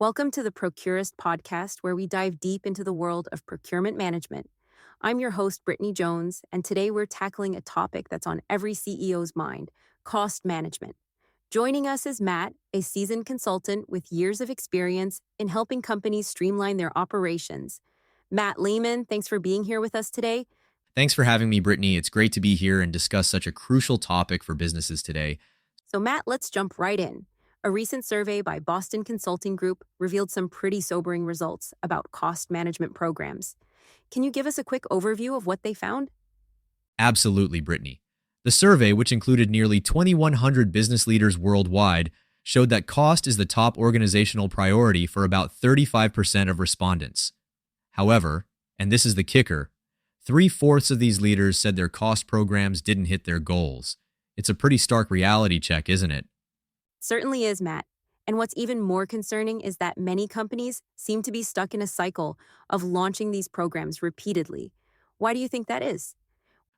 Welcome to the Procurist podcast, where we dive deep into the world of procurement management. I'm your host, Brittney Jones, and today we're tackling a topic that's on every CEO's mind: cost management. Joining us is Matt, a seasoned consultant with years of experience in helping companies streamline their operations. Matt Lehman, thanks for being here with us today. Thanks for having me, Brittany. It's great to be here and discuss such a crucial topic for businesses today. So, Matt, let's jump right in. A recent survey by Boston Consulting Group revealed some pretty sobering results about cost management programs. Can you give us a quick overview of what they found? Absolutely, Brittany. The survey, which included nearly 2,100 business leaders worldwide, showed that cost is the top organizational priority for about 35% of respondents. However, and this is the kicker, 3/4 of these leaders said their cost programs didn't hit their goals. It's a pretty stark reality check, isn't it? Certainly is, Matt. And what's even more concerning is that many companies seem to be stuck in a cycle of launching these programs repeatedly. Why do you think that is?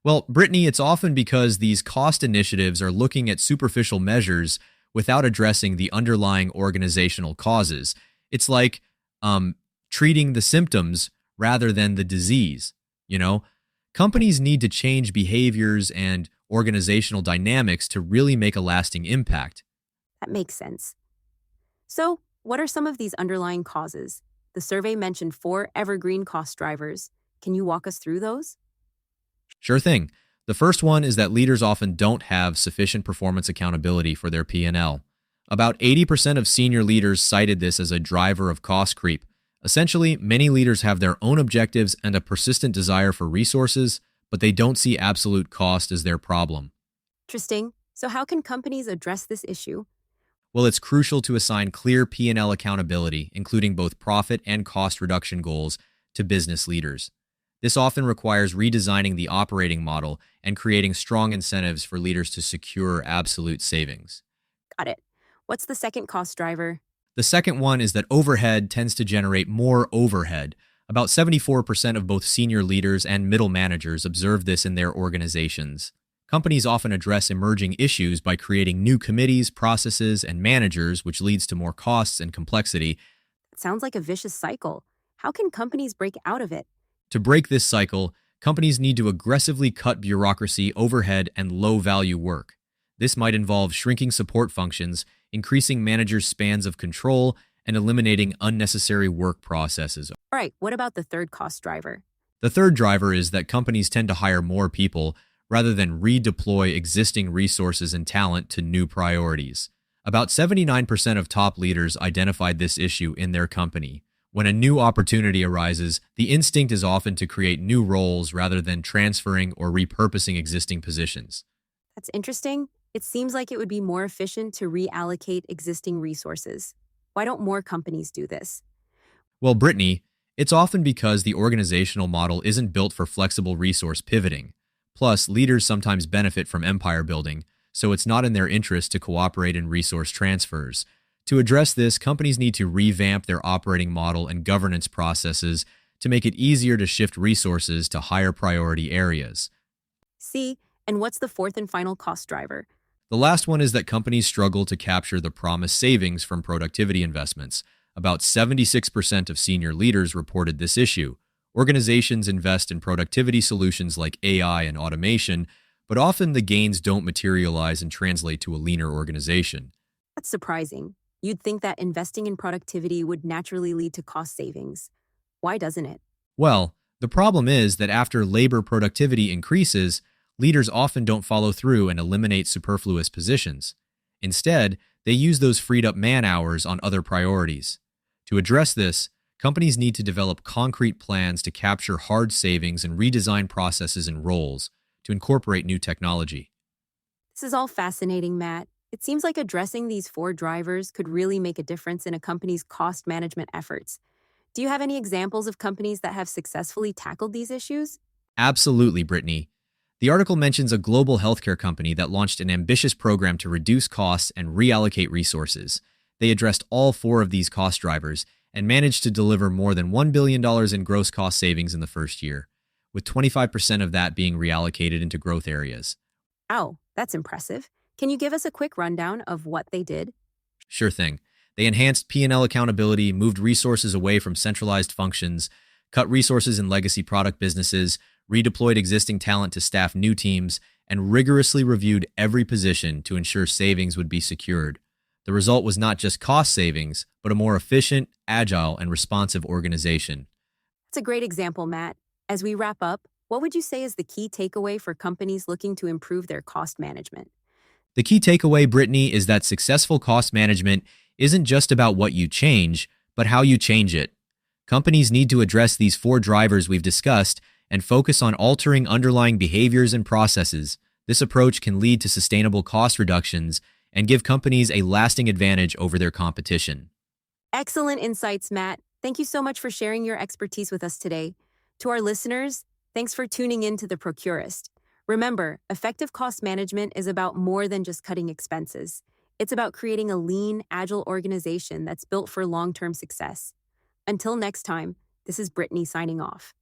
Well, Brittany, it's often because these cost initiatives are looking at superficial measures without addressing the underlying organizational causes. It's like treating the symptoms rather than the disease. You know, companies need to change behaviors and organizational dynamics to really make a lasting impact. That makes sense. So, what are some of these underlying causes? The survey mentioned 4 evergreen cost drivers. Can you walk us through those? Sure thing. The first one is that leaders often don't have sufficient performance accountability for their P&L. About 80% of senior leaders cited this as a driver of cost creep. Essentially, many leaders have their own objectives and a persistent desire for resources, but they don't see absolute cost as their problem. Interesting. So, how can companies address this issue? Well, it's crucial to assign clear P&L accountability, including both profit and cost reduction goals, to business leaders. This often requires redesigning the operating model and creating strong incentives for leaders to secure absolute savings. Got it. What's the second cost driver? The second one is that overhead tends to generate more overhead. About 74% of both senior leaders and middle managers observe this in their organizations. Companies often address emerging issues by creating new committees, processes, and managers, which leads to more costs and complexity. It sounds like a vicious cycle. How can companies break out of it? To break this cycle, companies need to aggressively cut bureaucracy, overhead, and low-value work. This might involve shrinking support functions, increasing managers' spans of control, and eliminating unnecessary work processes. All right, what about the third cost driver? The third driver is that companies tend to hire more people rather than redeploy existing resources and talent to new priorities. About 79% of top leaders identified this issue in their company. When a new opportunity arises, the instinct is often to create new roles rather than transferring or repurposing existing positions. That's interesting. It seems like it would be more efficient to reallocate existing resources. Why don't more companies do this? Well, Brittany, it's often because the organizational model isn't built for flexible resource pivoting. Plus, leaders sometimes benefit from empire building, so it's not in their interest to cooperate in resource transfers. To address this, companies need to revamp their operating model and governance processes to make it easier to shift resources to higher priority areas. See, and what's the fourth and final cost driver? The last one is that companies struggle to capture the promised savings from productivity investments. About 76% of senior leaders reported this issue. Organizations invest in productivity solutions like AI and automation, but often the gains don't materialize and translate to a leaner organization. That's surprising. You'd think that investing in productivity would naturally lead to cost savings. Why doesn't it? Well, the problem is that after labor productivity increases, leaders often don't follow through and eliminate superfluous positions. Instead, they use those freed up man hours on other priorities. To address this, companies need to develop concrete plans to capture hard savings and redesign processes and roles to incorporate new technology. This is all fascinating, Matt. It seems like addressing these 4 drivers could really make a difference in a company's cost management efforts. Do you have any examples of companies that have successfully tackled these issues? Absolutely, Brittany. The article mentions a global healthcare company that launched an ambitious program to reduce costs and reallocate resources. They addressed all 4 of these cost drivers and managed to deliver more than $1 billion in gross cost savings in the first year, with 25% of that being reallocated into growth areas. Wow, that's impressive. Can you give us a quick rundown of what they did? Sure thing. They enhanced P&L accountability, moved resources away from centralized functions, cut resources in legacy product businesses, redeployed existing talent to staff new teams, and rigorously reviewed every position to ensure savings would be secured. The result was not just cost savings, but a more efficient, agile, and responsive organization. That's a great example, Matt. As we wrap up, what would you say is the key takeaway for companies looking to improve their cost management? The key takeaway, Brittany, is that successful cost management isn't just about what you change, but how you change it. Companies need to address these four drivers we've discussed and focus on altering underlying behaviors and processes. This approach can lead to sustainable cost reductions and give companies a lasting advantage over their competition. Excellent insights, Matt. Thank you so much for sharing your expertise with us today. To our listeners, thanks for tuning in to the Procurist. Remember, effective cost management is about more than just cutting expenses. It's about creating a lean, agile organization that's built for long-term success. Until next time, this is Brittany signing off.